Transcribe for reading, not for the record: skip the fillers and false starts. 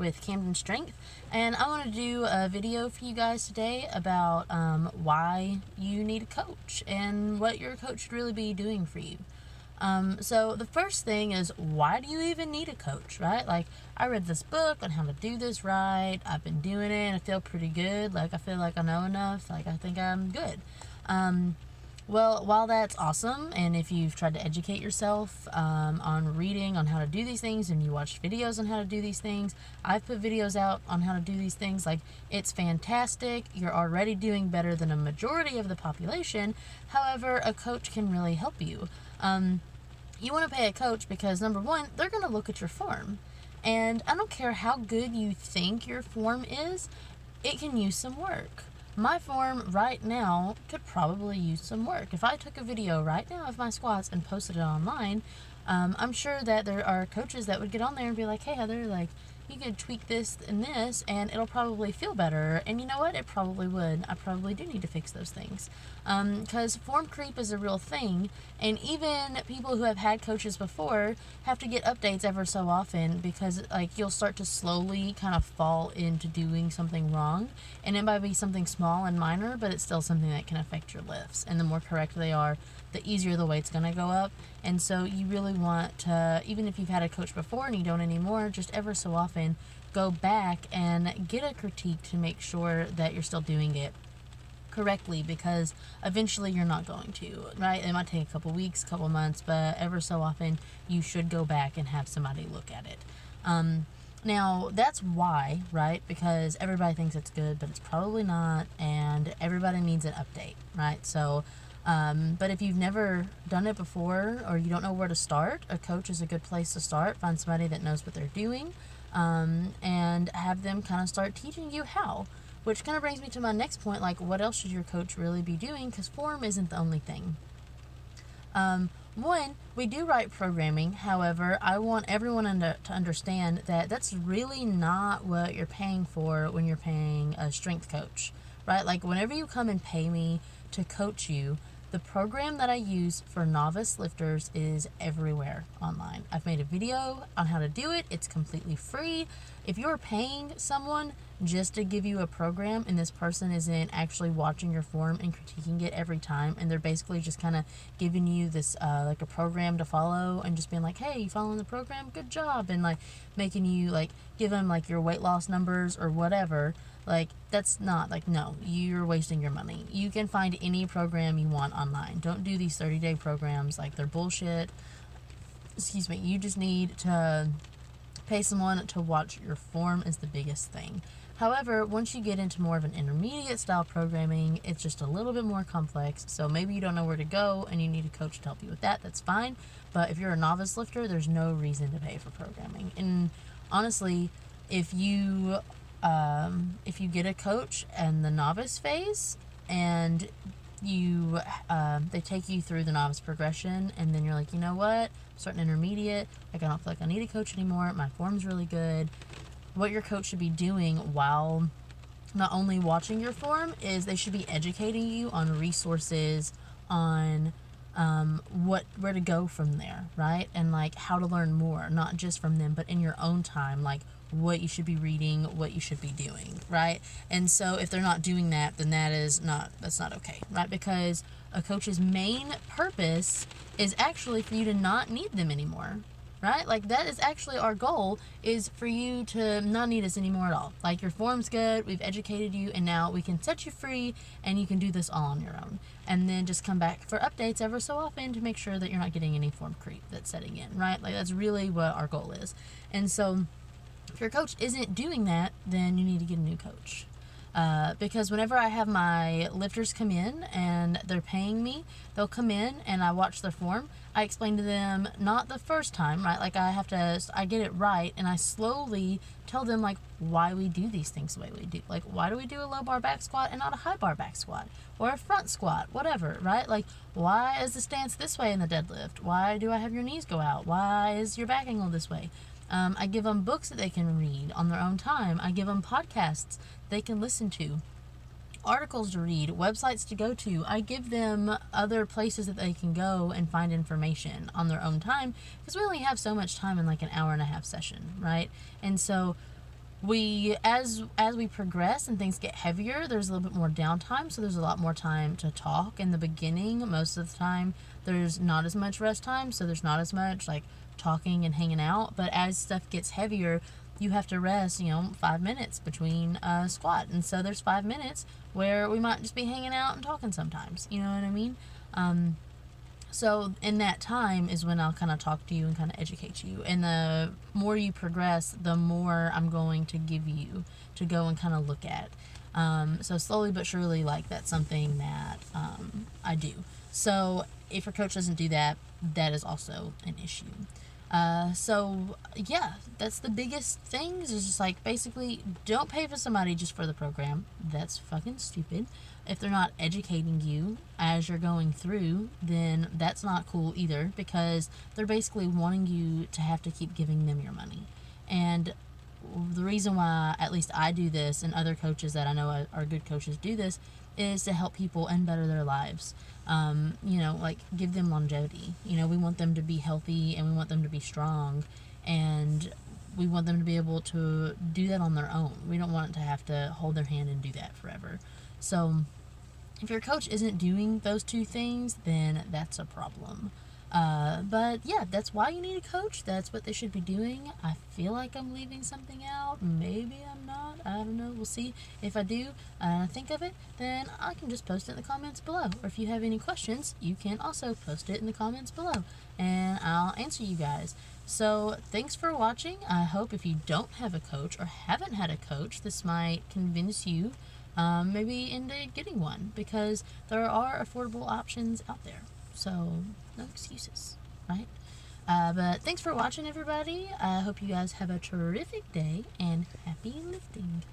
with Camden Strength, and I want to do a video for you guys today about why you need a coach and what your coach should really be doing for you. So the first thing is, why do you even need a coach, right? Like, I read this book on how to do this right. I've been doing it and I feel pretty good. Like, I feel like I know enough. Like, I think I'm good. Well, while that's awesome, and if you've tried to educate yourself on reading on how to do these things, and you watched videos on how to do these things, I've put videos out on how to do these things. Like, it's fantastic. You're already doing better than a majority of the population. However, a coach can really help you. You want to pay a coach because, number one, they're going to look at your form. And I don't care how good you think your form is, it can use some work. My form right now could probably use some work. If I took a video right now of my squats and posted it online, I'm sure that there are coaches that would get on there and be like, hey, Heather, like, you could tweak this and this, and it'll probably feel better. And you know what? It probably would. I probably do need to fix those things. Because form creep is a real thing, and even people who have had coaches before have to get updates ever so often, because, like, you'll start to slowly kind of fall into doing something wrong, and it might be something small and minor, but it's still something that can affect your lifts. And the more correct they are, the easier the weight's going to go up. And so you really want to, even if you've had a coach before and you don't anymore, just ever so often go back and get a critique to make sure that you're still doing it correctly, because eventually you're not going to, right? It might take a couple weeks, couple months, but ever so often you should go back and have somebody look at it. Now, that's why, right? Because everybody thinks it's good, but it's probably not, and everybody needs an update, right? So, but if you've never done it before, or you don't know where to start, a coach is a good place to start. Find somebody that knows what they're doing, and have them kind of start teaching you how. Which kind of brings me to my next point, like, what else should your coach really be doing? Because form isn't the only thing. One, we do write programming. However, I want everyone to understand that that's really not what you're paying for when you're paying a strength coach, right? Like, whenever you come and pay me to coach you, the program that I use for novice lifters is everywhere online. I've made a video on how to do it. It's completely free. If you're paying someone just to give you a program, and this person isn't actually watching your form and critiquing it every time, and they're basically just kind of giving you this like a program to follow, and just being like, hey, you following the program? Good job. And like making you like give them like your weight loss numbers or whatever. Like, that's not, like, no, you're wasting your money. You can find any program you want online. Don't do these 30-day programs. Like, they're bullshit. Excuse me. You just need to pay someone to watch your form is the biggest thing. However, once you get into more of an intermediate style programming, it's just a little bit more complex. So maybe you don't know where to go and you need a coach to help you with that. That's fine. But if you're a novice lifter, there's no reason to pay for programming. And honestly, if you get a coach in the novice phase, and you they take you through the novice progression, and then you're like, you know what, I'm starting intermediate, like, I don't feel like I need a coach anymore, my form's really good. What your coach should be doing while not only watching your form is they should be educating you on resources, on where to go from there, right? And like how to learn more, not just from them, but in your own time, like what you should be reading, what you should be doing, right? And so if they're not doing that, then that's not okay, right? Because a coach's main purpose is actually for you to not need them anymore, right? Like, that is actually our goal, is for you to not need us anymore at all. Like, your form's good, we've educated you, and now we can set you free, and you can do this all on your own. And then just come back for updates ever so often to make sure that you're not getting any form creep that's setting in, right? Like, that's really what our goal is. And so if your coach isn't doing that, then you need to get a new coach. Because whenever I have my lifters come in and they're paying me, they'll come in and I watch their form. I explain to them, not the first time, right? Like, I get it right, and I slowly tell them, like, why we do these things the way we do. Like, why do we do a low bar back squat and not a high bar back squat? Or a front squat, whatever, right? Like, why is the stance this way in the deadlift? Why do I have your knees go out? Why is your back angle this way? I give them books that they can read on their own time. I give them podcasts they can listen to, articles to read, websites to go to. I give them other places that they can go and find information on their own time, because we only have so much time in like an hour and a half session, right? And so we as we progress and things get heavier, there's a little bit more downtime, so there's a lot more time to talk. In the beginning, most of the time there's not as much rest time, so there's not as much like talking and hanging out. But as stuff gets heavier, you have to rest, 5 minutes between a squat, and so there's 5 minutes where we might just be hanging out and talking sometimes, you know what I mean? So in that time is when I'll kind of talk to you and kind of educate you. And the more you progress, the more I'm going to give you to go and kind of look at. So slowly but surely, like, that's something that I do. So if your coach doesn't do that, that is also an issue. So yeah, that's the biggest things is just like basically don't pay for somebody just for the program. That's fucking stupid. If they're not educating you as you're going through, then that's not cool either, because they're basically wanting you to have to keep giving them your money. And the reason why at least I do this and other coaches that I know are good coaches do this is to help people and better their lives. Like give them longevity. We want them to be healthy and we want them to be strong, and we want them to be able to do that on their own. We don't want to have to hold their hand and do that forever. So if your coach isn't doing those two things, then that's a problem. But yeah, that's why you need a coach. That's what they should be doing. I feel like I'm leaving something out. Maybe I'm not. I don't know. We'll see. If I do think of it, then I can just post it in the comments below. Or if you have any questions, you can also post it in the comments below, and I'll answer you guys. So thanks for watching. I hope if you don't have a coach or haven't had a coach, this might convince you maybe into getting one, because there are affordable options out there. So no excuses, right? But thanks for watching, everybody. I hope you guys have a terrific day, and happy lifting.